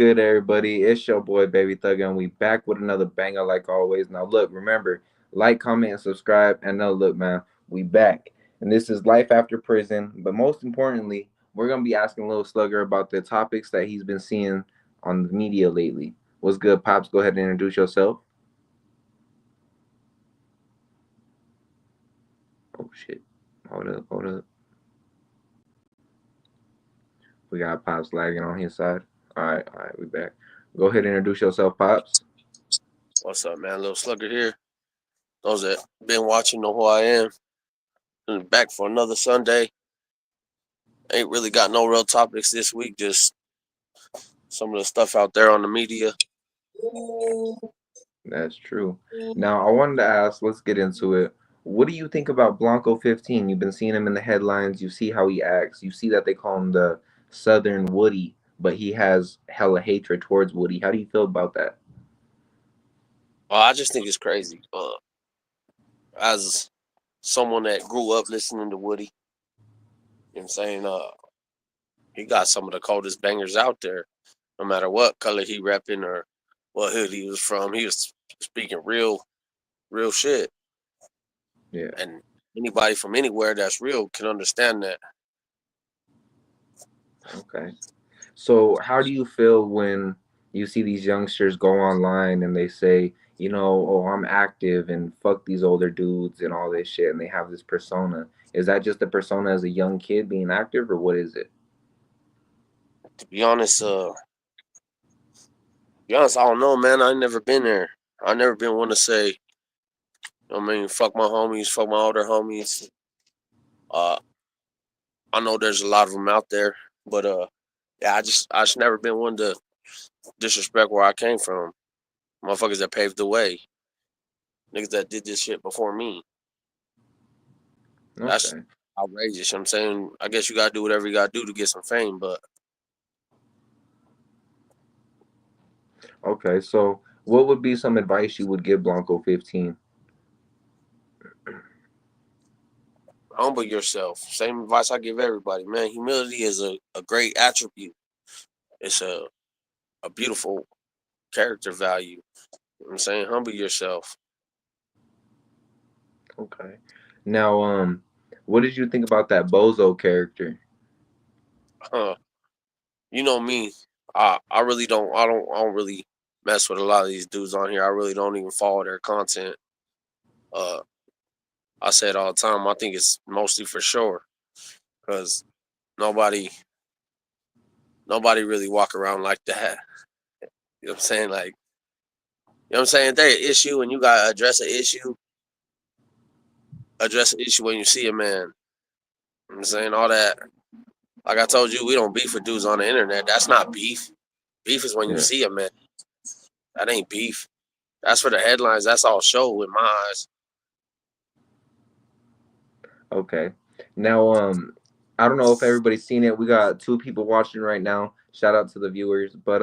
good, everybody? It's your boy Baby Thug, and we back with another banger like always. Now, look, remember, like, comment, and subscribe. And now, look, man, we back, and this is life after prison. But most importantly, we're gonna be asking Lil Slugger about the topics that he's been seeing on the media lately. What's good, pops? Go ahead and introduce yourself. Oh shit! Hold up, hold up. We got pops lagging on his side. All right, we back. Go ahead and introduce yourself, pops. What's up, man? Lil Xlugg'R here. Those that been watching know who I am. And back for another Sunday. Ain't really got no real topics this week. Just some of the stuff out there on the media. That's true. Now, I wanted to ask, let's get into it. What do you think about Blanco 15? You've been seeing him in the headlines. You see how he acts. You see that they call him the Southern Woody, but he has hella hatred towards Woody. How do you feel about that? I just think it's crazy. As someone that grew up listening to Woody, you know what I'm saying? He got some of the coldest bangers out there. No matter what color he repping or what hood he was from, he was speaking real shit. Yeah. And anybody from anywhere that's real can understand that. Okay. So, how do you feel when you see these youngsters go online and they say, oh, I'm active and fuck these older dudes and all this shit, and they have this persona? Is that just a persona as a young kid being active, or what is it? To be honest, I don't know, man. I never been there. I never been one to say, I mean, fuck my homies, fuck my older homies. Uh, I know there's a lot of them out there, but yeah, I just never been one to disrespect where I came from. Motherfuckers that paved the way, niggas that did this shit before me. That's Okay. outrageous. You know what I'm saying, I guess you gotta do whatever you gotta do to get some fame, but Okay, so what would be some advice you would give Blanco 15? humble yourself. Same advice I give everybody, man. Humility is a great attribute. It's a beautiful character value. You know what I'm saying, humble yourself. Okay. Now, what did you think about that Bozo character? Huh. You know me. I really don't really mess with a lot of these dudes on here. I really don't even follow their content. Uh, I say it all the time. I think it's mostly for sure because nobody nobody really walk around like that. You know what I'm saying? Like, you know what I'm saying? If there's an issue and you gotta address an issue when you see a man. You know what I'm saying? All that. Like I told you, we don't beef with dudes on the internet. That's not beef. Beef is when you Yeah. see a man. That ain't beef. That's for the headlines. That's all show in my eyes. Okay. Now, I don't know if everybody's seen it. We got two people watching right now. Shout out to the viewers. But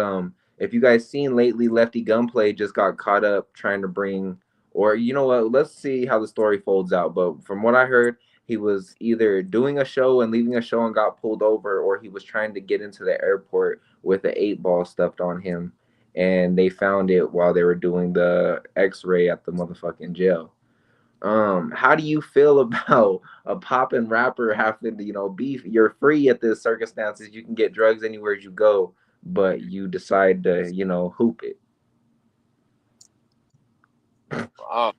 if you guys seen lately, Lefty Gunplay just got caught up trying to bring, or you know what? Let's see how the story folds out. But from what I heard, he was either doing a show and leaving a show and got pulled over, or he was trying to get into the airport with an 8 ball stuffed on him, and they found it while they were doing the X-ray at the motherfucking jail. How do you feel about a poppin' rapper having to, beef? You're free at this circumstances. You can get drugs anywhere you go, but you decide to, hoop it. I,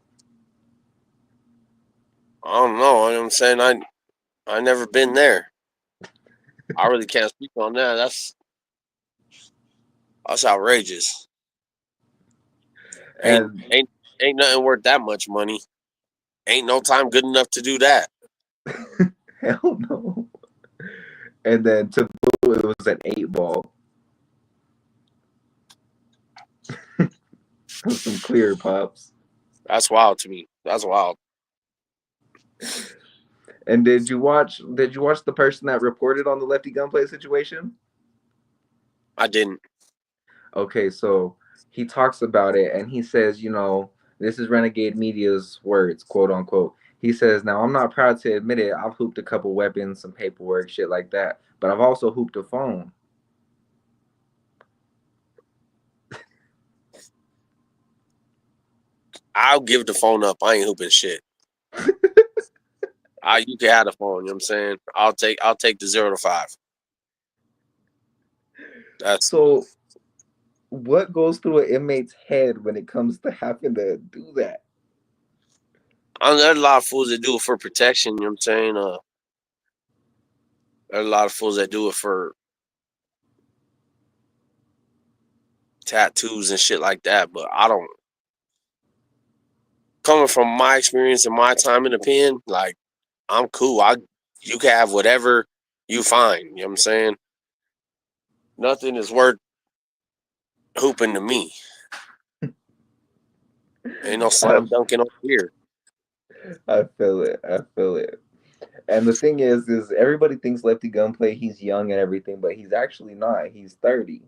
I don't know. You know what I'm saying, I never been there. I really can't speak on that. That's outrageous. Ain't And ain't ain't nothing worth that much money. Ain't no time good enough to do that. hell no. And then to Boo, it was an 8 ball. Some clear pops. That's wild to me. That's wild. And did you watch the person that reported on the Lefty Gunplay situation? I didn't. Okay, so he talks about it and he says, this is Renegade Media's words, quote unquote. He says, now I'm not proud to admit it. I've hooped a couple weapons, some paperwork, shit like that. But I've also hooped a phone. I'll give the phone up. I ain't hooping shit. You can have the phone. You know what I'm saying? I'll take the 0 to 5. That's So, what goes through an inmate's head when it comes to having to do that? there's a lot of fools that do it for protection. You know what I'm saying? There's a lot of fools that do it for tattoos and shit like that. But I don't. Coming from my experience and my time in the pen, like I'm cool. You can have whatever you find. You know what I'm saying? Nothing is worth hooping to me. Ain't no I, slam dunking over here. I feel it. I feel it. And the thing is everybody thinks Lefty Gunplay, he's young and everything, but he's actually not. He's 30.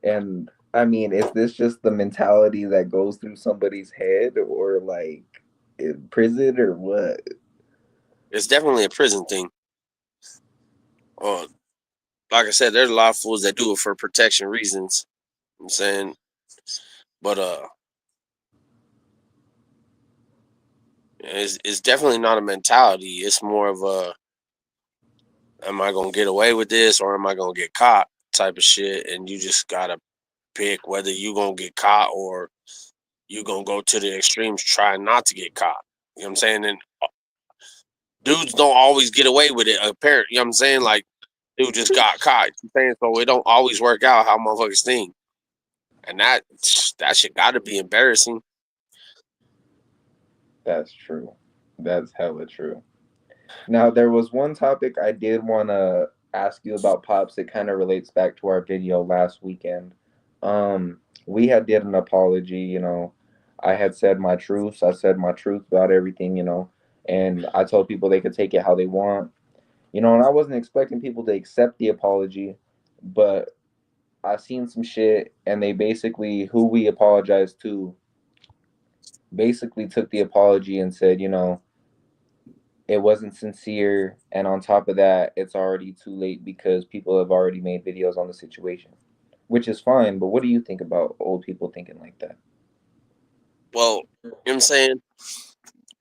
And I mean, is this just the mentality that goes through somebody's head or like in prison or what? It's definitely a prison thing. Uh, like I said, there's a lot of fools that do it for protection reasons. You know what I'm saying, but it's definitely not a mentality. It's more of a, am I gonna get away with this or am I gonna get caught type of shit. And you just gotta pick whether you gonna get caught or you gonna go to the extremes trying not to get caught. You know what I'm saying? And dudes don't always get away with it. Apparently, you know what I'm saying? Like, dude just got caught. You know what I'm saying? So it don't always work out how motherfuckers think. And that shit gotta be embarrassing. That's true. That's hella true. Now, there was one topic I did want to ask you about, Pops. It kind of relates back to our video last weekend. We had did an apology, I had said my truths. I said my truth about everything, and I told people they could take it how they want, and I wasn't expecting people to accept the apology, but I seen some shit, and they basically, who we apologized to, basically took the apology and said, it wasn't sincere, and on top of that it's already too late because people have already made videos on the situation, which is fine, but what do you think about old people thinking like that? Well, you know what I'm saying?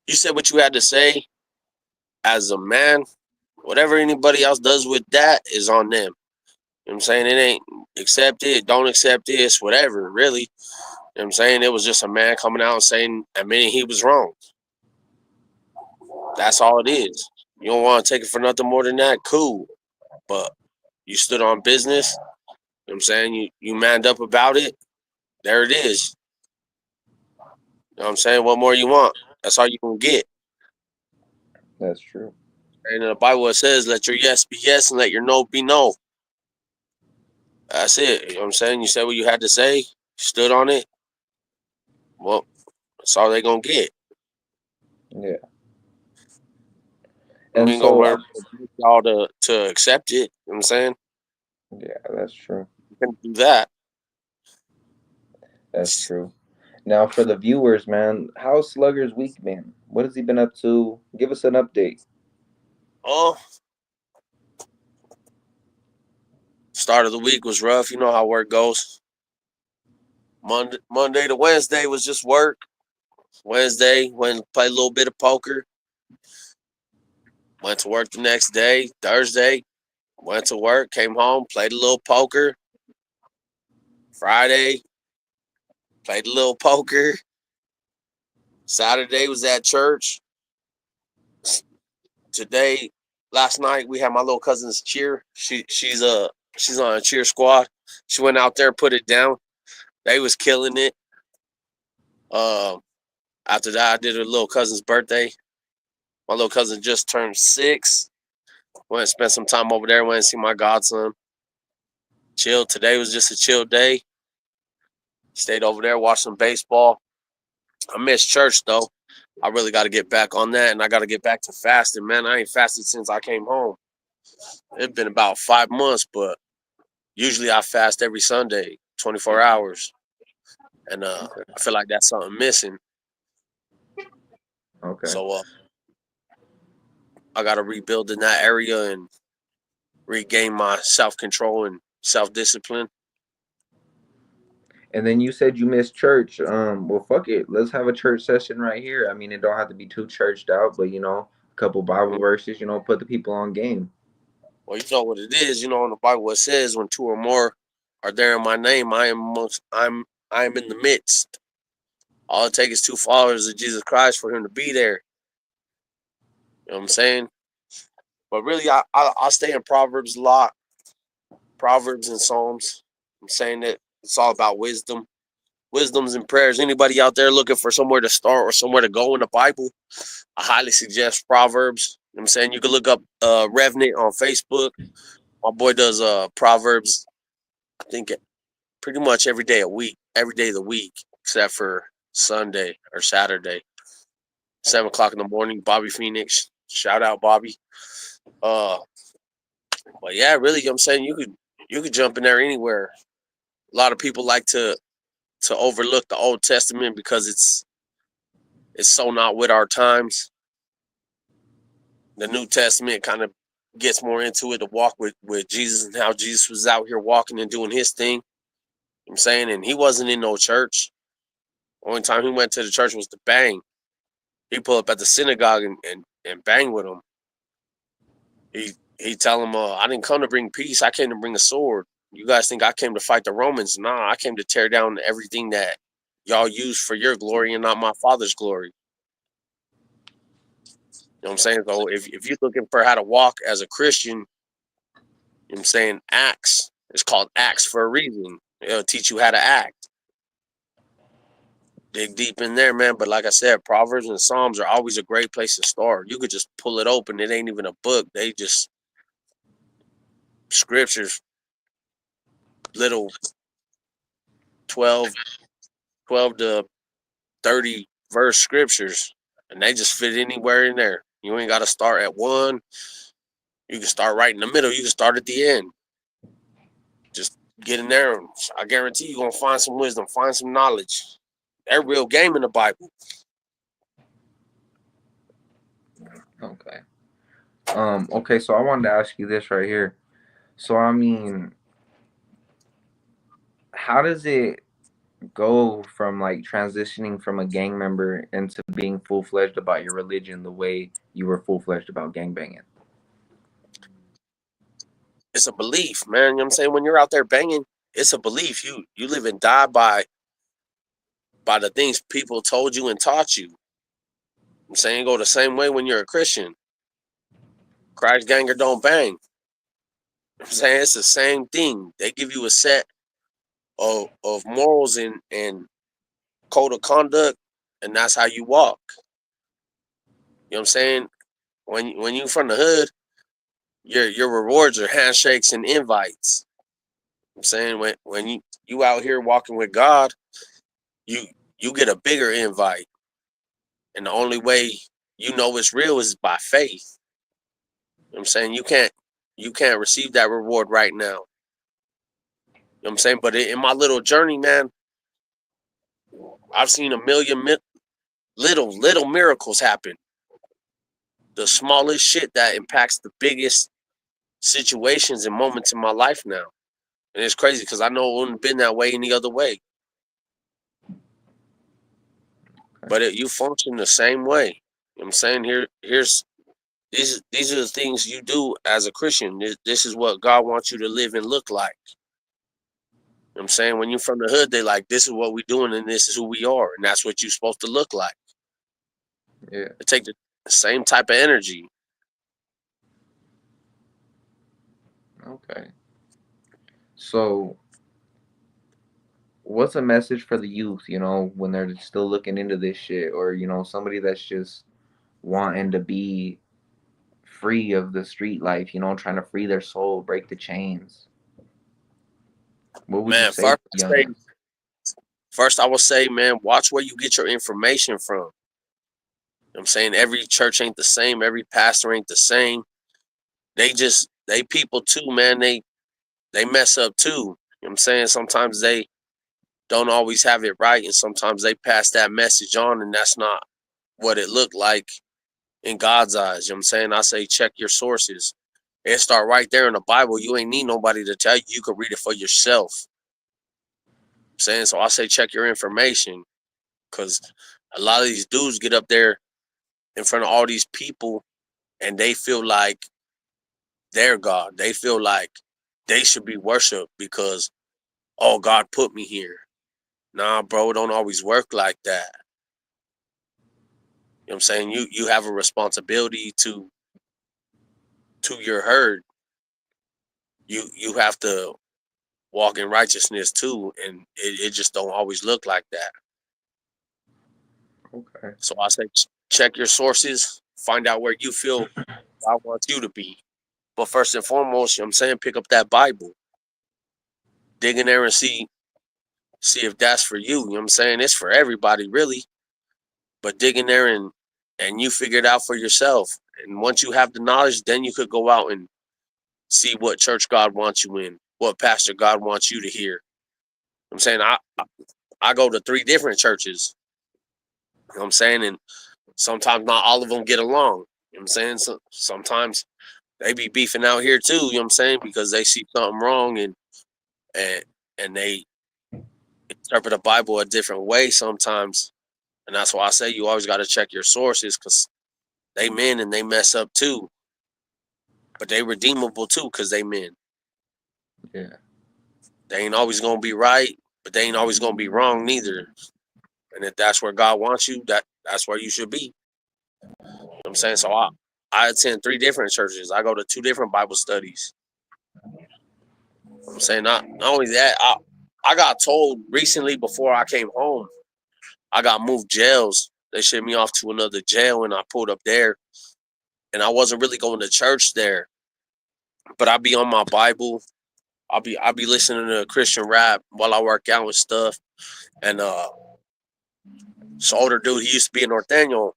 You said what you had to say as a man. Whatever anybody else does with that is on them. You know what I'm saying? It ain't accept it, don't accept this, whatever, really. You know what I'm saying? It was just a man coming out and saying, admitting he was wrong. That's all it is. You don't want to take it for nothing more than that, cool. But you stood on business. You know what I'm saying? You manned up about it. There it is. You know what I'm saying? What more you want? That's all you can get. That's true. And in the Bible it says, let your yes be yes and let your no be no. That's it. You know what I'm saying? You said what you had to say, stood on it. Well, that's all they gonna get. Yeah. You And ain't gonna so learn y'all to accept it. You know what I'm saying? yeah, that's true. You can do that. That's true. Now for the viewers, man, how's Slugger's week been? What has he been up to? Give us an update. Oh, start of the week was rough. You know how work goes. Monday to Wednesday was just work. Wednesday went and played a little bit of poker. Went to work the next day. Thursday went to work. Came home. Played a little poker. Friday played a little poker. Saturday was at church. Today, last night we had my little cousin's cheer. She's on a cheer squad. She went out there, put it down. They was killing it. Um, After that, I did her little cousin's birthday. My little cousin just turned 6. Went and spent some time over there. Went and see my godson. Chill. Today was just a chill day. Stayed over there, watched some baseball. I missed church though. I really got to get back on that, and I got to get back to fasting, man. I ain't fasted since I came home. It's been about 5 months, but usually I fast every Sunday, 24 hours, and Okay. I feel like that's something missing. Okay. So I got to rebuild in that area and regain my self control and self discipline. And then you said you missed church. Well, fuck it. Let's have a church session right here. I mean, it don't have to be too churched out, but a couple Bible Mhm. verses. Put the people on game. Well, you know what it is. You know, in the Bible it says, "When two or more are there in my name, I am in the midst." All it takes is two followers of Jesus Christ for him to be there. You know what I'm saying? But really, I stay in Proverbs a lot. Proverbs and Psalms. I'm saying that it's all about wisdom, wisdoms and prayers. Anybody out there looking for somewhere to start or somewhere to go in the Bible, I highly suggest Proverbs. You know what I'm saying? You can look up Revenant on Facebook. My boy does Proverbs, I think pretty much every day of the week, except for Sunday or Saturday. 7 o'clock in the morning, Bobby Phoenix. Shout out Bobby. Uh but yeah, really, you know what I'm saying, you could jump in there anywhere. A lot of people like to overlook the Old Testament because it's so not with our times. The New Testament kind of gets more into it, to walk with Jesus and how Jesus was out here walking and doing his thing. You know what I'm saying, and he wasn't in no church. Only time he went to the church was to bang. He pull up at the synagogue and bang with him. He tell him, I didn't come to bring peace. I came to bring a sword. You guys think I came to fight the Romans? Nah, I came to tear down everything that y'all use for your glory and not my father's glory. You know what I'm saying? So if you're looking for how to walk as a Christian, you know what I'm saying, Acts. It's called Acts for a reason. It'll teach you how to act. Dig deep in there, man. But like I said, Proverbs and Psalms are always a great place to start. You could just pull it open. It ain't even a book. They just scriptures, little 12, 12 to 30 verse scriptures. And they just fit anywhere in there. You ain't got to start at one. You can start right in the middle. You can start at the end. Just get in there. And I guarantee you're going to find some wisdom, find some knowledge. They're real game in the Bible. Okay. Okay. So I wanted to ask you this right here. So I mean, how does it go from like transitioning from a gang member into being full fledged about your religion the way you were full fledged about gang banging? It's a belief, man. You know what I'm saying? When you're out there banging, it's a belief. You live and die by the things people told you and taught you. I'm saying go the same way when you're a Christian. Christ ganger don't bang. I'm saying it's the same thing. They give you a set of morals and code of conduct, and that's how you walk. You know what I'm saying? When you from the hood, your rewards are handshakes and invites. I'm saying when you out here walking with God, you you get a bigger invite, and the only way you know it's real is by faith. You know what I'm saying, you can't receive that reward right now. You know what I'm saying, but in my little journey, man, I've seen a million little miracles happen. The smallest shit that impacts the biggest situations and moments in my life now, and it's crazy because I know it wouldn't have been that way any other way. Okay. But you function the same way. You know what I'm saying, here's these are the things you do as a Christian. This is what God wants you to live and look like. You know what I'm saying, when you're from the hood, they like, this is what we doing and this is who we are, and that's what you're supposed to look like. Yeah. It take the same type of energy. Okay. So what's a message for the youth, when they're still looking into this shit, or somebody that's just wanting to be free of the street life, trying to free their soul, break the chains? What would you Man, say to the youngins? first I would say, man, watch where you get your information from. You know what I'm saying, every church ain't the same, every pastor ain't the same. They people too, man. They mess up too. You know what I'm saying? Sometimes they don't always have it right, and sometimes they pass that message on, and that's not what it looked like in God's eyes. You know what I'm saying? I say check your sources. It start right there in the Bible. You ain't need nobody to tell you. You could read it for yourself. saying, so I say check your information, because a lot of these dudes get up there in front of all these people and they feel like they're God. They feel like they should be worshipped because, oh, God put me here. Nah, bro, it don't always work like that. You know what I'm saying? You have a responsibility to your herd. You have to walk in righteousness too, and it just don't always look like that. Okay. So I say check your sources, find out where you feel God wants you to be. But first and foremost, you know what I'm saying, pick up that Bible, dig in there and see if that's for you. You know what I'm saying? It's for everybody really. But dig in there and you figure it out for yourself. And once you have the knowledge, then you could go out and see what church God wants you in, what pastor God wants you to hear. I'm saying I go to 3 different churches. You know what I'm saying? And sometimes not all of them get along. You know what I'm saying? So sometimes they be beefing out here too, you know what I'm saying? Because they see something wrong and and they interpret the Bible a different way sometimes. And that's why I say you always gotta check your sources, because they men and they mess up too. But they redeemable too, because they men. Yeah. They ain't always gonna be right, but they ain't always gonna be wrong neither. And if that's where God wants you, that's where you should be. You know what I'm saying? So I attend 3 different churches. I go to 2 different Bible studies. I'm saying not only that, I got told recently before I came home, I got moved jails. They shipped me off to another jail and I pulled up there. And I wasn't really going to church there. But I be on my Bible. I'll be listening to Christian rap while I work out and stuff. And this older dude, he used to be in Norteño,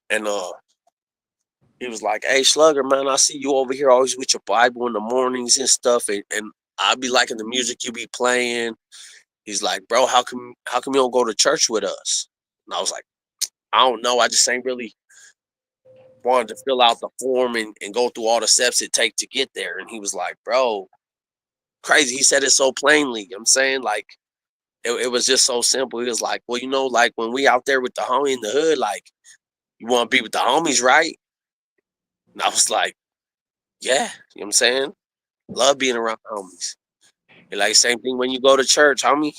and he was like, "Hey, Slugger, man, I see you over here always with your Bible in the mornings and stuff, and I be liking the music you be playing." He's like, "Bro, how come you don't go to church with us?" And I was like, "I don't know. I just ain't really wanted to fill out the form and go through all the steps it take to get there." And he was like, "Bro, crazy." He said it so plainly. You know what I'm saying, like, it was just so simple. He was like, "Well, like when we out there with the homie in the hood, like you want to be with the homies, right?" And I was like, "Yeah." You know what I'm saying? Love being around the homies. And like same thing when you go to church, homie.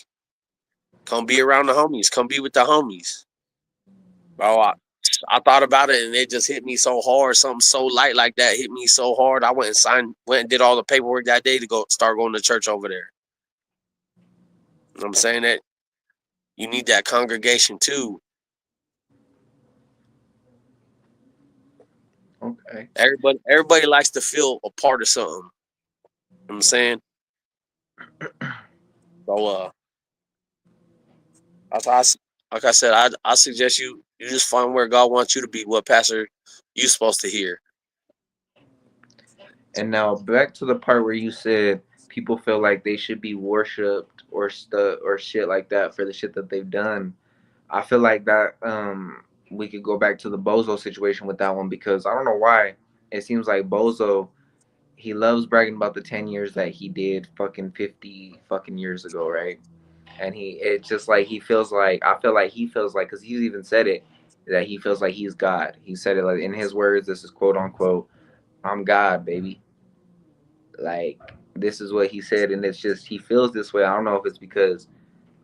Come be around the homies. Come be with the homies. Bro, I thought about it and it just hit me so hard. Something so light like that hit me so hard. I went and did all the paperwork that day to go start going to church over there. You know what I'm saying? That you need that congregation too. Okay. Everybody likes to feel a part of something. You know what I'm saying? So I, like I said, I suggest you just find where God wants you to be, what pastor you supposed to hear. And now back to the part where you said people feel like they should be worshipped or stuff or shit like that for the shit that they've done. I feel like that we could go back to the Bozo situation with that one because I don't know why. It seems like Bozo he loves bragging about the 10 years that he did fucking 50 fucking years ago, right? And it's just like he feels like I feel like he feels like because he's even said it that he feels like he's God. He said it like in his words. This is quote unquote, "I'm God, baby." Like this is what he said, and it's just he feels this way. I don't know if it's because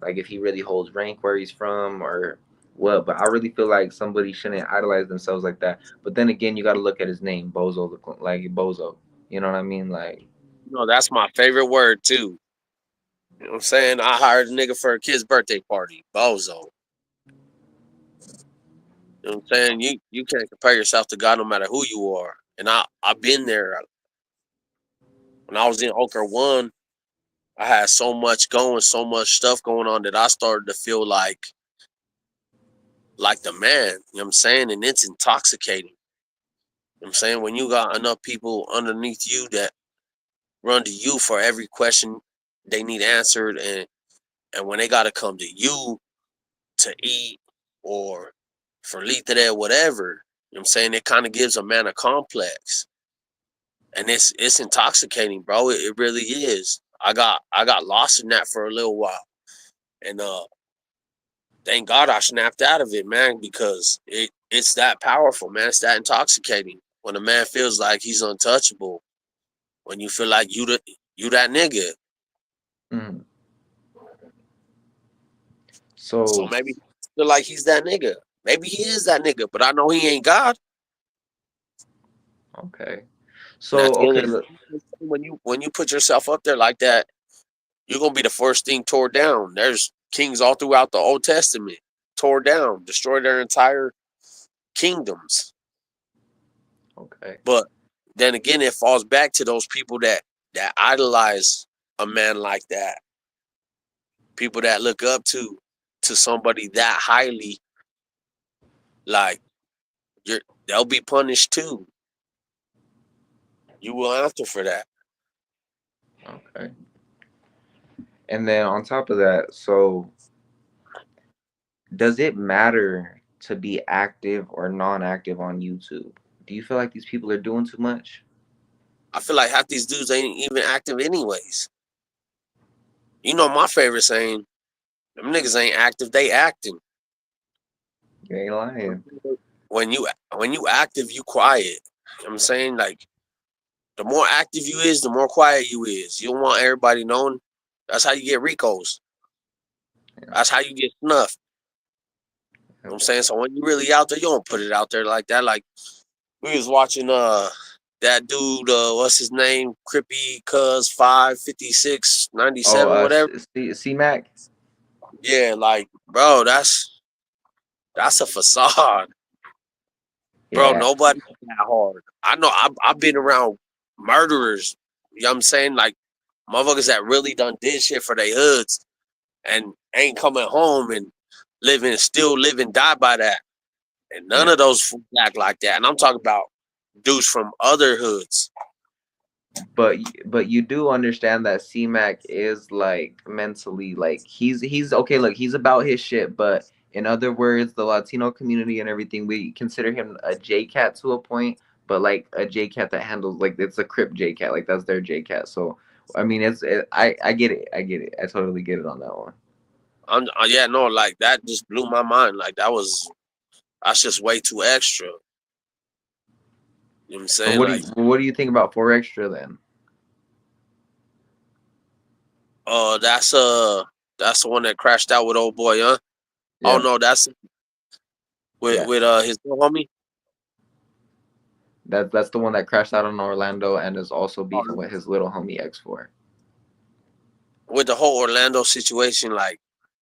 like if he really holds rank where he's from or what, but I really feel like somebody shouldn't idolize themselves like that. But then again, you got to look at his name, Bozo, like Bozo. You know what I mean? Like, That's my favorite word too. You know what I'm saying? I hired a nigga for a kid's birthday party. Bozo. You know what I'm saying? You can't compare yourself to God no matter who you are. And I've been there. When I was in Ochre One, I had so much going, so much stuff going on that I started to feel like the man. You know what I'm saying? And it's intoxicating. You know what I'm saying? When you got enough people underneath you that run to you for every question they need answered, and when they gotta come to you to eat or for literal whatever, you know what I'm saying? It kind of gives a man a complex. And it's intoxicating, bro. It really is. I got lost in that for a little while. And thank God I snapped out of it, man, because it's that powerful, man. It's that intoxicating when a man feels like he's untouchable. When you feel like you that nigga. Mm. So So maybe he feel like he's that nigga. Maybe he is that nigga, but I know he ain't God. okay. And at So the end okay, of the look. day, when you put yourself up there like that, you're gonna be the first thing tore down. There's kings all throughout the Old Testament tore down, destroyed their entire kingdoms. Okay. But then again, it falls back to those people that idolize a man like that, people that look up to somebody that highly. Like they'll be punished too. You will answer for that. Okay. And then on top of that, so does it matter to be active or non-active on YouTube? Do you feel like these people are doing too much? I feel like half these dudes ain't even active anyways. You know my favorite saying: "Them niggas ain't active, they acting." You ain't lying. When you active, you quiet. You know what I'm saying, like, the more active you is, the more quiet you is. You don't want everybody knowing. That's how you get Ricos. Yeah. That's how you get snuffed. You know what I'm saying? So when you really out there, you don't put it out there like that. Like we was watching that dude, what's his name? Crippy Cuz 55697, Oh, whatever. C Mac. Yeah, like, bro, that's a facade. Bro, Yeah. nobody that hard. I know I've been around murderers, you know what I'm saying? Like motherfuckers that really done did shit for their hoods and ain't coming home and still living, die by that. And none Yeah. of those fools act like that. And I'm talking about dudes from other hoods. But you do understand that C-Mac is like mentally like he's okay, look, he's about his shit, but in other words, the Latino community and everything, we consider him a J cat to a point, but like a J cat that handles like it's a Crip J cat, like that's their J cat. So I mean, I get it, I get it, I totally get it on that one. Yeah, no, like that just blew my mind. Like that's just way too extra. You know what I'm So saying? Like, what do you think about Four Extra then? uh, that's uh, that's the one that crashed out with old boy, huh? Oh Yeah, no, that's with yeah. his little homie. That's the one that crashed out in Orlando and is also beefing Oh, with his little homie X4. with the whole Orlando situation, like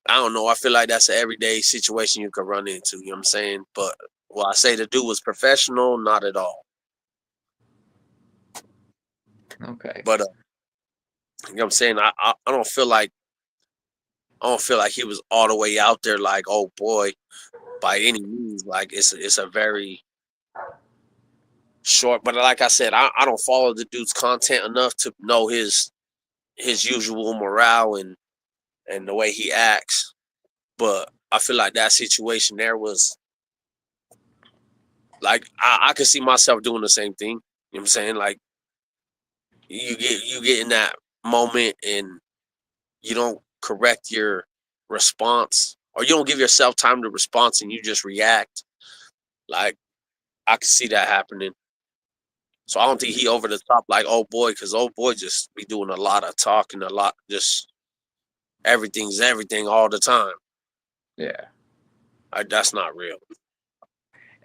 I don't know. I feel like that's an everyday situation you could run into. You know what I'm saying? But well, I say the dude was professional, not at all. Okay. But you know what I'm saying? I don't feel like he was all the way out there like, oh boy, by any means. Like it's a very short. But like I said, I don't follow the dude's content enough to know his usual morale and the way he acts. But I feel like that situation there was like I could see myself doing the same thing. You know what I'm saying? Like you get in that moment and you don't correct your response or you don't give yourself time to respond and you just react. Like I could see that happening. So I don't think he over the top like old boy because old boy just be doing a lot of talking, a lot just everything's everything all the time. Yeah. Like that's not real.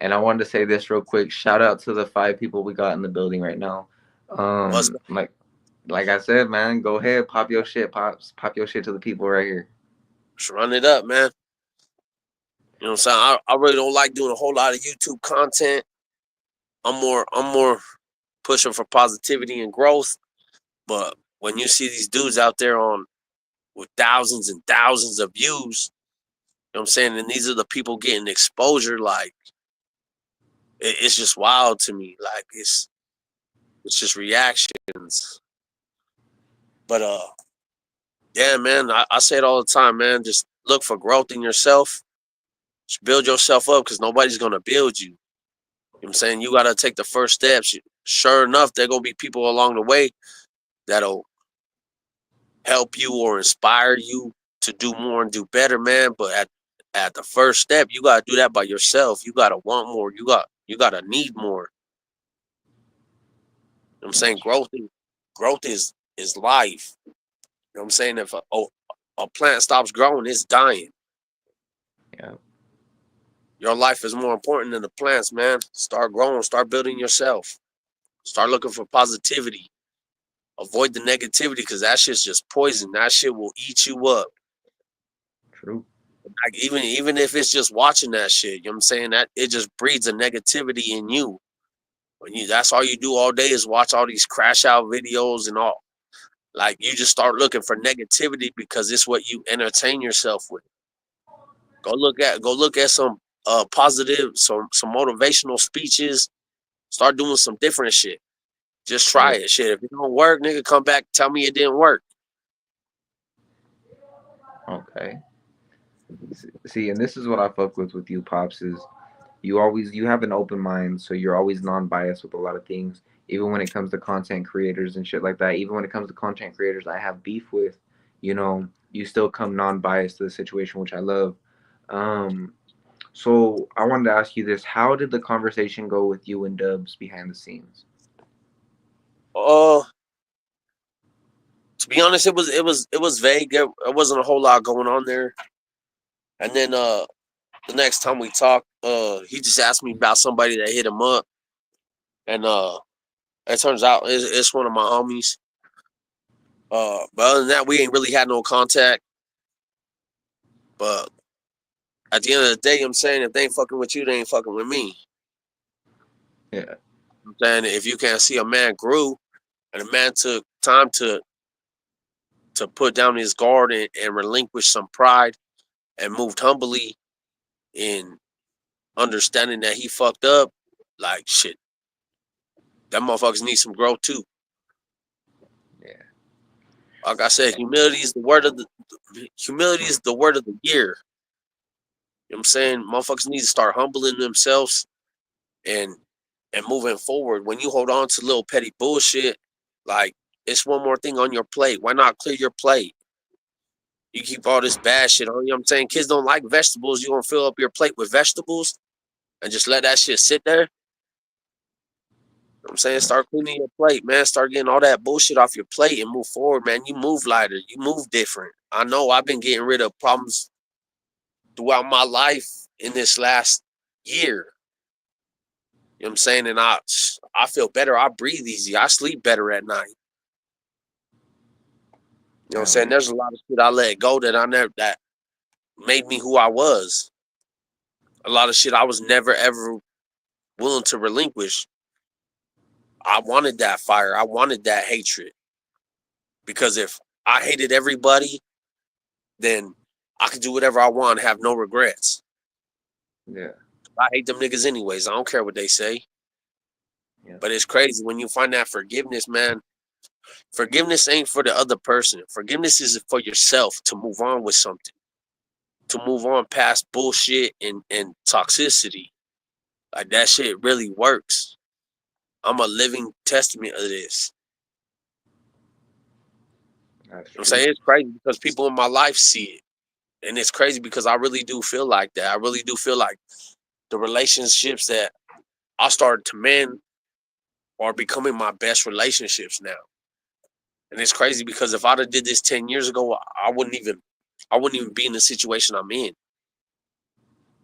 And I wanted to say this real quick. Shout out to the 5 people we got in the building right now. What's Like I said, man, go ahead, pop your shit, pop your shit to the people right here. just run it up, man. You know what I'm saying? I really don't like doing a whole lot of YouTube content. I'm more pushing for positivity and growth. But when you see these dudes out there on with thousands and thousands of views, you know what I'm saying? And these are the people getting exposure, like it's just wild to me. Like it's just reactions. But yeah, man, I say it all the time, man. Just look for growth in yourself. Just build yourself up because nobody's gonna build you. You know what I'm saying? You gotta take the first steps. Sure enough, there gonna be people along the way that'll help you or inspire you to do more and do better, man. But at the first step, you gotta do that by yourself. You gotta want more. You gotta need more. You know what I'm saying? Growth is life. You know what I'm saying? If a plant stops growing, it's dying. Yeah. Your life is more important than the plants, man. Start growing, start building yourself. Start looking for positivity. Avoid the negativity because that shit's just poison. That shit will eat you up. True. Like even if it's just watching that shit, you know what I'm saying? That it just breeds a negativity in you. When you that's all you do all day is watch all these crash out videos and all. Like you just start looking for negativity because it's what you entertain yourself with. Go look at some positive, some motivational speeches. Start doing some different shit. Just try Yeah. it. Shit. If it don't work, nigga, come back, tell me it didn't work. Okay. See, and this is what I fuck with you, pops. Is you have an open mind, so you're always non-biased with a lot of things. Even when it comes to content creators and shit like that. Even when it comes to content creators I have beef with, you still come non-biased to the situation, which I love. Um, so I wanted to ask you this: how did the conversation go with you and Dubs behind the scenes? Uh to be honest, it was vague. There wasn't a whole lot going on there. And then the next time we talked, he just asked me about somebody that hit him up, and it turns out it's one of my homies. But other than that, we ain't really had no contact. But at the end of the day, I'm saying if they ain't fucking with you, they ain't fucking with me. Yeah, I'm saying if you can't see a man grew and a man took time to put down his guard and relinquish some pride and moved humbly in understanding that he fucked up, like shit, that motherfuckers need some growth too. yeah, Like I said, humility is the word of the year. You know what I'm saying? Motherfuckers need to start humbling themselves and moving forward. When you hold on to little petty bullshit, like it's one more thing on your plate. Why not clear your plate? You keep all this bad shit on. You know what I'm saying? Kids don't like vegetables. You gonna fill up your plate with vegetables and just let that shit sit there? You know what I'm saying? that's, Start cleaning your plate, man. Start getting all that bullshit off your plate and move forward, man. You move lighter. You move different. I know I've been getting rid of problems throughout my life in this last year. You know what I'm saying? And I feel better. I breathe easy. I sleep better at night. You know what I'm hell saying? yeah, There's a lot of shit I let go that I never that made me who I was. A lot of shit I was never ever willing to relinquish. I wanted that fire. I wanted that hatred. Because if I hated everybody, then I could do whatever I want and have no regrets. yeah, I hate them niggas anyways. I don't care what they say. yeah, But it's crazy when you find that forgiveness, man. Forgiveness ain't for the other person. Forgiveness is for yourself to move on with something, to move on past bullshit and toxicity. Like that shit really works. I'm a living testament of this. that's I'm true. saying it's crazy because people in my life see it. And it's crazy because I really do feel like that. I really do feel like the relationships that I started to mend are becoming my best relationships now. And it's crazy because if I'd have did this 10 years ago, I wouldn't even be in the situation I'm in.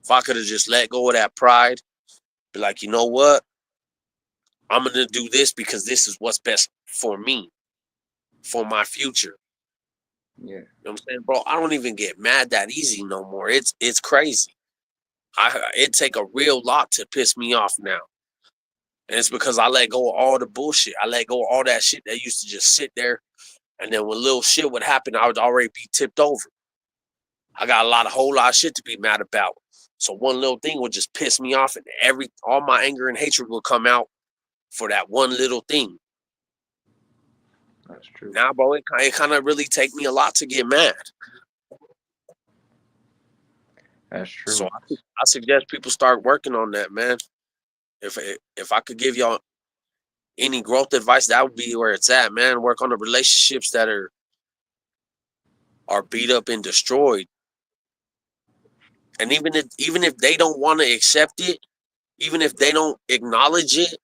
If I could have just let go of that pride, be like, you know what? I'm gonna do this because this is what's best for me, for my future. Yeah, You know what I'm saying, bro? I don't even get mad that easy no more. It's crazy. It take a real lot to piss me off now. And it's because I let go of all the bullshit. I let go of all that shit that used to just sit there. And then when little shit would happen, I would already be tipped over. I got a whole lot of shit to be mad about. So one little thing would just piss me off, and all my anger and hatred will come out for that one little thing. that's true. Now, bro, it kind of really take me a lot to get mad. That's So true. I suggest people start working on that, man. If I could give y'all any growth advice, that would be where it's at, man. Work on the relationships that are are beat up and destroyed. And even if they don't want to accept it, even if they don't acknowledge it,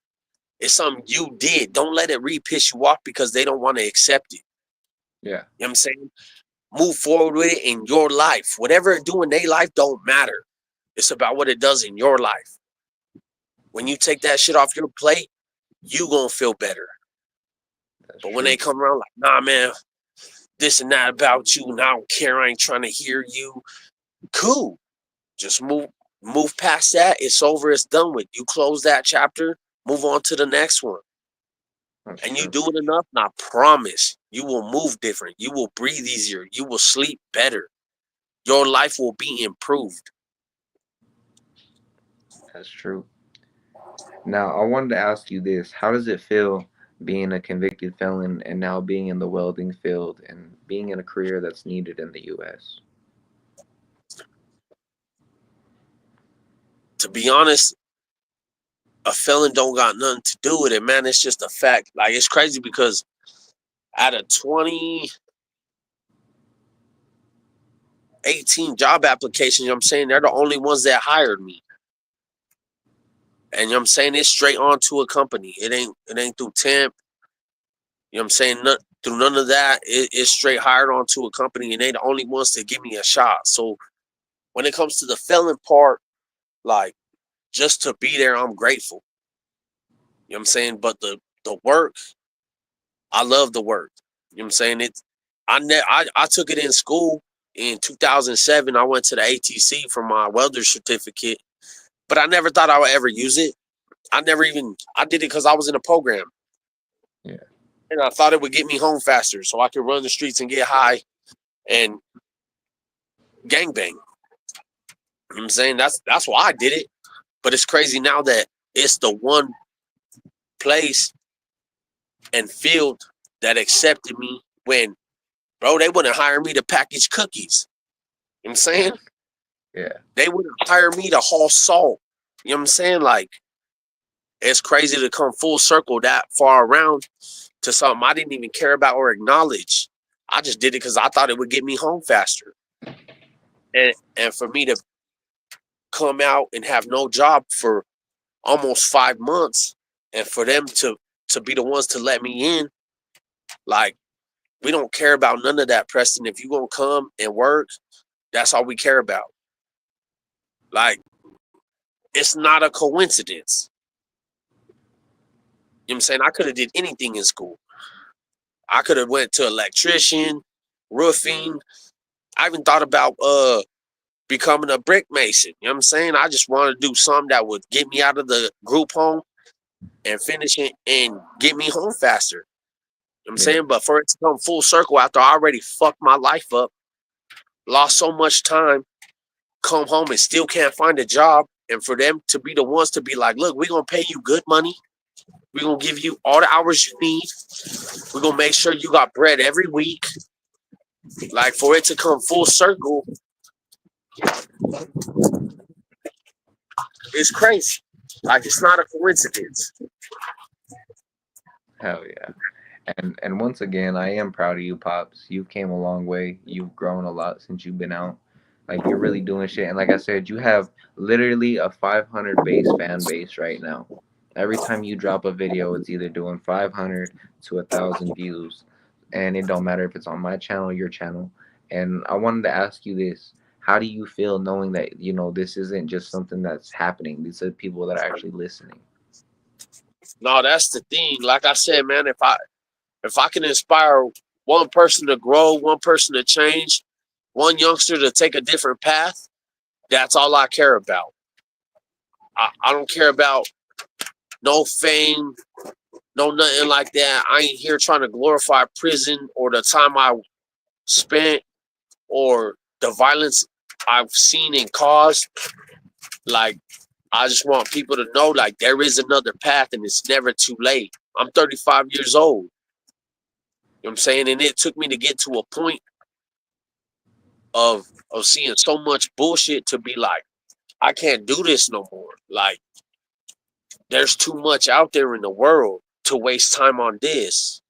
it's something you did. Don't let it piss you off because they don't want to accept it. Yeah. You know what I'm saying? Move forward with it in your life. Whatever it do in their life don't matter. It's about what it does in your life. When you take that shit off your plate, you gonna feel better. That's But when they true. come around like, nah, man, this and that about you, and I don't care, I ain't trying to hear you. Cool. Just move past that. It's over, it's done with. You close that chapter, move on to the next one. That's And you true. do it enough, and I promise you will move different. You will breathe easier. You will sleep better. Your life will be improved. That's true. Now, I wanted to ask you this. How does it feel being a convicted felon and now being in the welding field and being in a career that's needed in the US? To be honest, a felon don't got nothing to do with it, man. It's just a fact. Like, it's crazy because out of 2018 job applications, you know what I'm saying, they're the only ones that hired me. And you know what I'm saying, it's straight on to a company. It ain't through temp. You know what I'm saying? Through none of that. It's straight hired onto a company, and they the only ones to give me a shot. So when it comes to the felon part, like, just to be there, I'm grateful. You know what I'm saying? But the work, I love the work. You know what I'm saying? I took it in school in 2007. I went to the ATC for my welder certificate, but I never thought I would ever use it. I did it because I was in a program, Yeah. and I thought it would get me home faster so I could run the streets and get high and gangbang. You know what I'm saying? That's why I did it. But it's crazy now that it's the one place and field that accepted me when, bro, they wouldn't hire me to package cookies. You know what I'm saying? Yeah. They wouldn't hire me to haul salt. You know what I'm saying? Like, it's crazy to come full circle that far around to something I didn't even care about or acknowledge. I just did it because I thought it would get me home faster. And for me to come out and have no job for almost 5 months, and for them to be the ones to let me in, like, we don't care about none of that, Preston. If you gonna come and work, that's all we care about. Like, it's not a coincidence. You know what I'm saying? I could have did anything in school. I could have went to electrician, roofing. I even thought about becoming a brick mason. You know what I'm saying? I just wanted to do something that would get me out of the group home and finish it and get me home faster. You know what I'm Yeah. saying? But for it to come full circle after I already fucked my life up, lost so much time, come home and still can't find a job, and for them to be the ones to be like, look, we're gonna pay you good money. We're gonna give you all the hours you need. We're gonna make sure you got bread every week. Like, for it to come full circle, it's crazy. Like, it's not a coincidence. Hell yeah. And once again, I am proud of you, Pops. You've came a long way. You've grown a lot since you've been out. Like you're really doing shit. And like I said, you have literally a 500 base fan base right now. Every time you drop a video, it's either doing 500 to 1,000 views, and it don't matter if it's on my channel or your channel. And I wanted to ask you this: how do you feel knowing that this isn't just something that's happening? These are people that are actually listening. No, that's the thing. Like I said, man, if I can inspire one person to grow, one person to change, one youngster to take a different path, that's all I care about. I don't care about no fame, no nothing like that. I ain't here trying to glorify prison or the time I spent or the violence I've seen and caused. Like, I just want people to know, like, there is another path and it's never too late. I'm 35 years old. You know what I'm saying? And it took me to get to a point of seeing so much bullshit to be like, I can't do this no more. Like, there's too much out there in the world to waste time on this.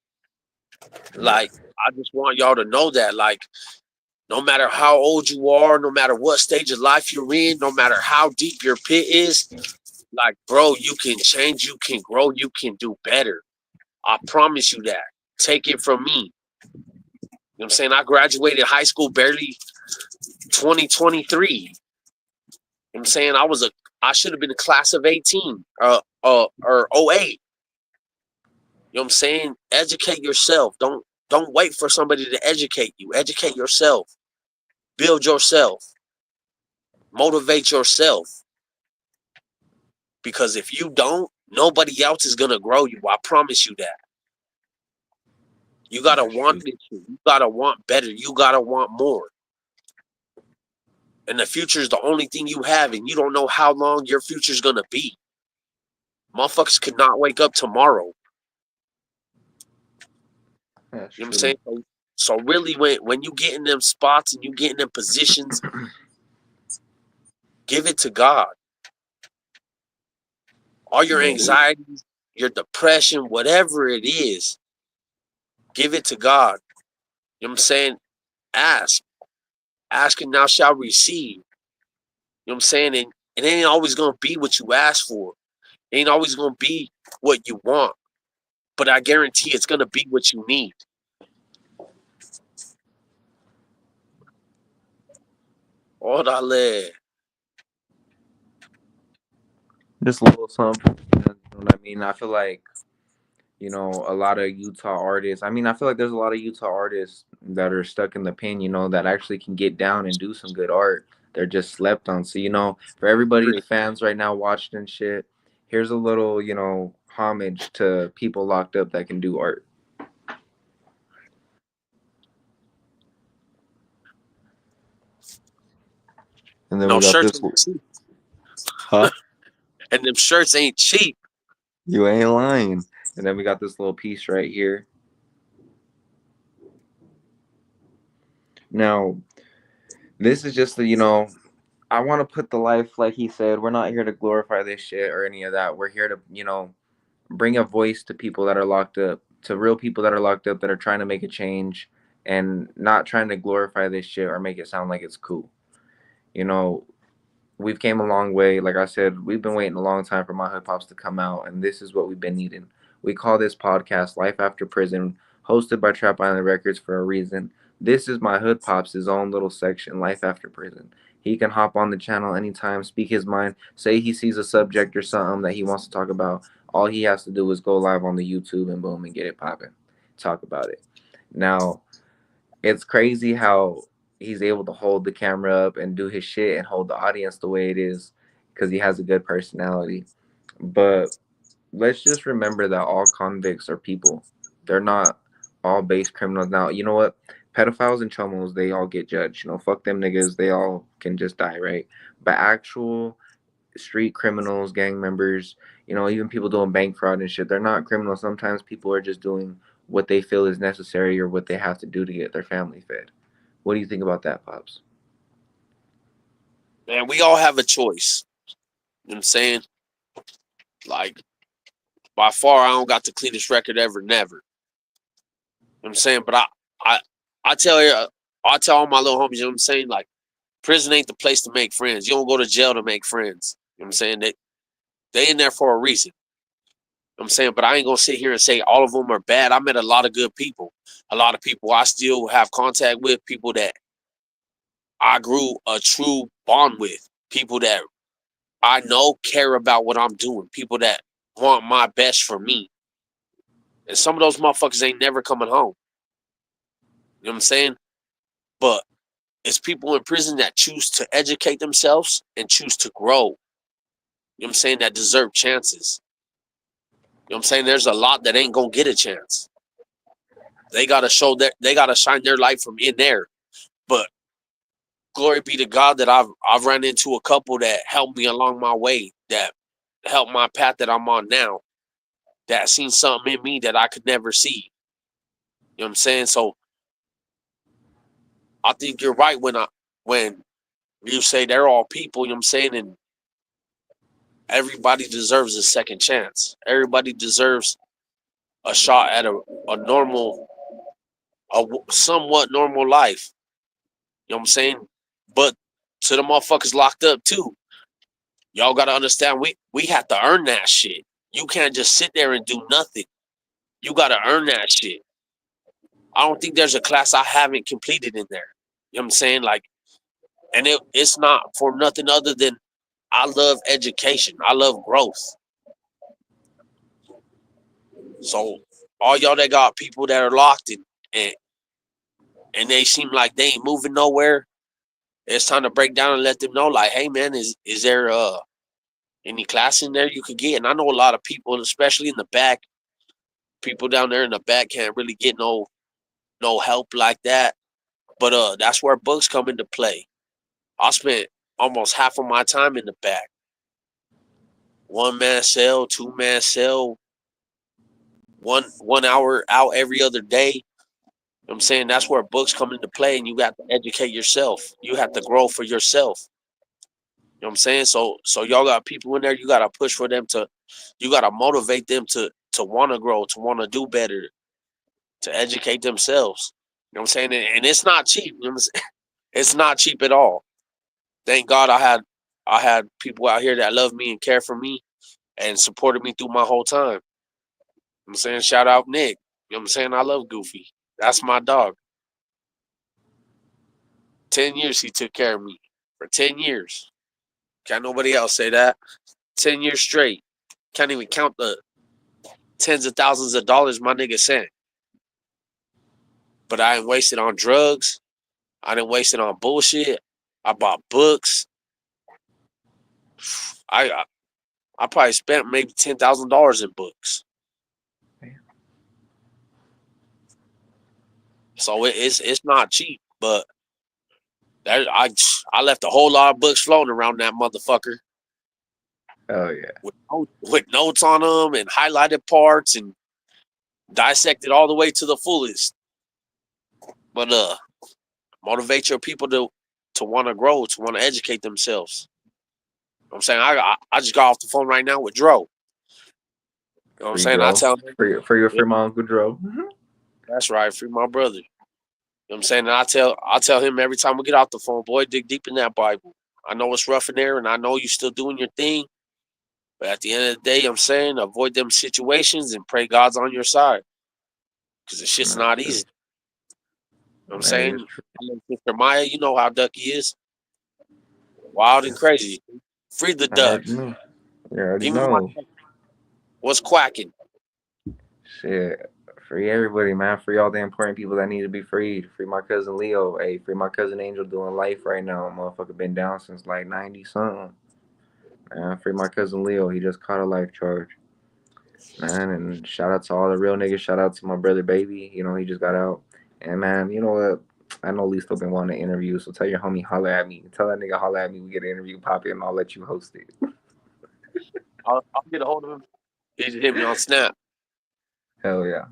Yeah. Like, I just want y'all to know that. Like, No matter how old you are, no matter what stage of life you're in, no matter how deep your pit is, like, bro, you can change, you can grow, you can do better. I promise you that. Take it from me. You know what I'm saying? I graduated high school barely 2023. You know what I'm saying? I should have been a class of 18 or '08. You know what I'm saying? Educate yourself. Don't wait for somebody to educate you. Educate yourself. Build yourself. Motivate yourself. Because if you don't, nobody else is gonna grow you. I promise you that. You gotta That's want true. it. You gotta want better. You gotta want more. And the future is the only thing you have, and you don't know how long your future is gonna be. Motherfuckers could not wake up tomorrow. That's You know what I'm true. saying? So really, when you get in them spots and you get in them positions, give it to God. All your Yeah, dude. anxieties, your depression, whatever it is, give it to God. You know what I'm saying? Ask. Ask and thou shalt receive. You know what I'm saying? And it ain't always gonna be what you ask for. It ain't always gonna be what you want. But I guarantee it's gonna be what you need. Órale. Just a little something. You know what I mean? I feel like, a lot of Utah artists. I mean, I feel like there's a lot of Utah artists that are stuck in the pen, that actually can get down and do some good art. They're just slept on. So, for everybody, the fans right now watching and shit, here's a little, homage to people locked up that can do art. And then No we got shirts this. ain't cheap. Huh? And them shirts ain't cheap. You ain't lying. And then we got this little piece right here. Now, this is just I want to put the life, like he said, we're not here to glorify this shit or any of that. We're here to, bring a voice to people that are locked up, to real people that are locked up that are trying to make a change and not trying to glorify this shit or make it sound like it's cool. You know, we've came a long way. Like I said, we've been waiting a long time for my hood pops to come out, and this is what we've been needing. We call this podcast Life After Prison, hosted by Trap Island Records for a reason. This is my hood pops' his own little section, Life After Prison. He can hop on the channel anytime, speak his mind, say he sees a subject or something that he wants to talk about. All he has to do is go live on the YouTube and boom and get it popping. Talk about it. Now, it's crazy how he's able to hold the camera up and do his shit and hold the audience the way it is because he has a good personality. But let's just remember that all convicts are people. They're not all base criminals. Now, you know what? Pedophiles and chomos, they all get judged. Fuck them niggas. They all can just die, right? But actual street criminals, gang members, even people doing bank fraud and shit, they're not criminals. Sometimes people are just doing what they feel is necessary or what they have to do to get their family fed. What do you think about that, Pops? Man, we all have a choice. You know what I'm saying? Like, by far, I don't got the cleanest record ever, never. You know what I'm saying? But I, I tell you, I tell all my little homies, you know what I'm saying? Like, prison ain't the place to make friends. You don't go to jail to make friends. You know what I'm saying? They in there for a reason. You know what I'm saying? But I ain't gonna sit here and say all of them are bad. I met a lot of good people. A lot of people I still have contact with, people that I grew a true bond with, people that I know care about what I'm doing, people that want my best for me. And some of those motherfuckers ain't never coming home. You know what I'm saying? But it's people in prison that choose to educate themselves and choose to grow. You know what I'm saying? That deserve chances. You know what I'm saying? There's a lot that ain't gonna get a chance. They gotta show that they gotta shine their light from in there. But glory be to God that I've run into a couple that helped me along my way, that helped my path that I'm on now, that seen something in me that I could never see. You know what I'm saying? So I think you're right when you say they're all people, you know what I'm saying? And everybody deserves a second chance. Everybody deserves a shot at a normal, somewhat normal life. You know what I'm saying? But to the motherfuckers locked up too, y'all gotta understand we have to earn that shit. You can't just sit there and do nothing. You gotta earn that shit. I don't think there's a class I haven't completed in there. You know what I'm saying? Like, and it's not for nothing other than I love education. I love growth. So all y'all that got people that are locked in and and they seem like they ain't moving nowhere, it's time to break down and let them know, like, hey man, is there any class in there you could get? And I know a lot of people, especially in the back, people down there in the back can't really get no help like that. But that's where books come into play. I spent almost half of my time in the back. 1 man cell, 2 man cell, one hour out every other day. You know what I'm saying? That's where books come into play and you got to educate yourself. You have to grow for yourself. You know what I'm saying? So y'all got people in there, you gotta push for them to you gotta motivate them to wanna grow, to wanna do better, to educate themselves. You know what I'm saying? And it's not cheap. You know what I'm saying? It's not cheap at all. Thank God I had people out here that love me and care for me and supported me through my whole time. You know what I'm saying? Shout out Nick. You know what I'm saying? I love Goofy. That's my dog. 10 years he took care of me. For 10 years. Can't nobody else say that. 10 years straight. Can't even count the tens of thousands of dollars my nigga sent. But I ain't wasted on drugs. I didn't waste it on bullshit. I bought books. I I probably spent maybe $10,000 in books. So it's not cheap, but that I left a whole lot of books floating around that motherfucker Oh yeah. with notes on them and highlighted parts and dissected all the way to the fullest. But motivate your people to want to grow, to want to educate themselves. You know what I'm saying I just got off the phone right now with Dro. You know what I'm Free saying? I Dro. tell him, Free my uncle Dro. that's right, free my brother. You know what I'm saying? And I tell him every time we get off the phone, boy, dig deep in that Bible. I know it's rough in there, and I know you still doing your thing. But at the end of the day, I'm saying avoid them situations and pray God's on your side because the shit's That's not true. easy. You know what I'm That is saying? true. Sister Maya, you know how Ducky is, wild and crazy. Free the I duck. already know. You already Give me my know. what's quacking. Shit. Free everybody, man. Free all the important people that need to be freed. Free my cousin Leo. Hey, free my cousin Angel doing life right now. Motherfucker been down since like 90 something. Man, free my cousin Leo. He just caught a life charge. Man, and shout out to all the real niggas. Shout out to my brother Baby. You know, he just got out. And man, you know what? I know Lee still been wanting to interview, so tell your homie holler at me. Tell that nigga holler at me. We get an interview popping, and I'll let you host it. I'll get a hold of him. He just hit me on Snap. Hell yeah.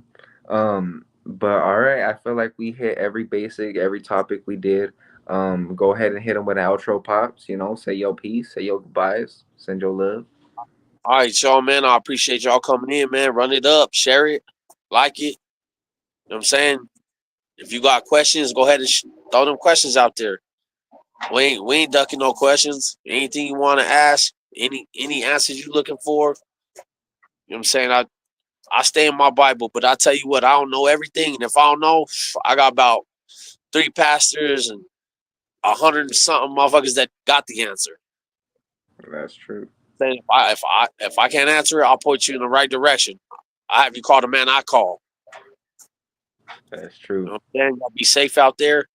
But all right, I feel like we hit every basic, every topic we did. Go ahead and hit them with an outro pops. You know, say your peace, say your goodbyes, send your love. All right, y'all, man. I appreciate y'all coming in, man. Run it up, share it, like it. You know what I'm saying? If you got questions, go ahead and throw them questions out there. We ain't ducking no questions. Anything you want to ask, any answers you looking for. You know what I'm saying? I stay in my Bible, but I tell you what, I don't know everything. And if I don't know, I got about 3 pastors and 100 and something motherfuckers that got the answer. That's true. Saying if I can't answer it, I'll point you in the right direction. I have you call the man I call. That's You true. know what I'm saying? Y'all be safe out there.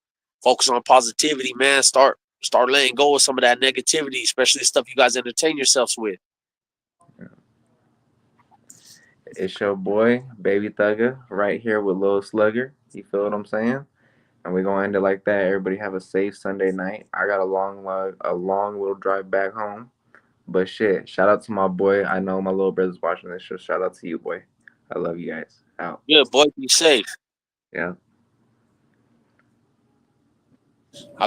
Focus on positivity, man. Start letting go of some of that negativity, especially the stuff you guys entertain yourselves with. It's your boy, Baby Thugger, right here with Lil Xlugg'R. You feel what I'm saying? And we're gonna end it like that. Everybody have a safe Sunday night. I got a long little drive back home. But shit, shout out to my boy. I know my little brother's watching this, so shout out to you, boy. I love you guys. Out. Good boy, be safe. Yeah. I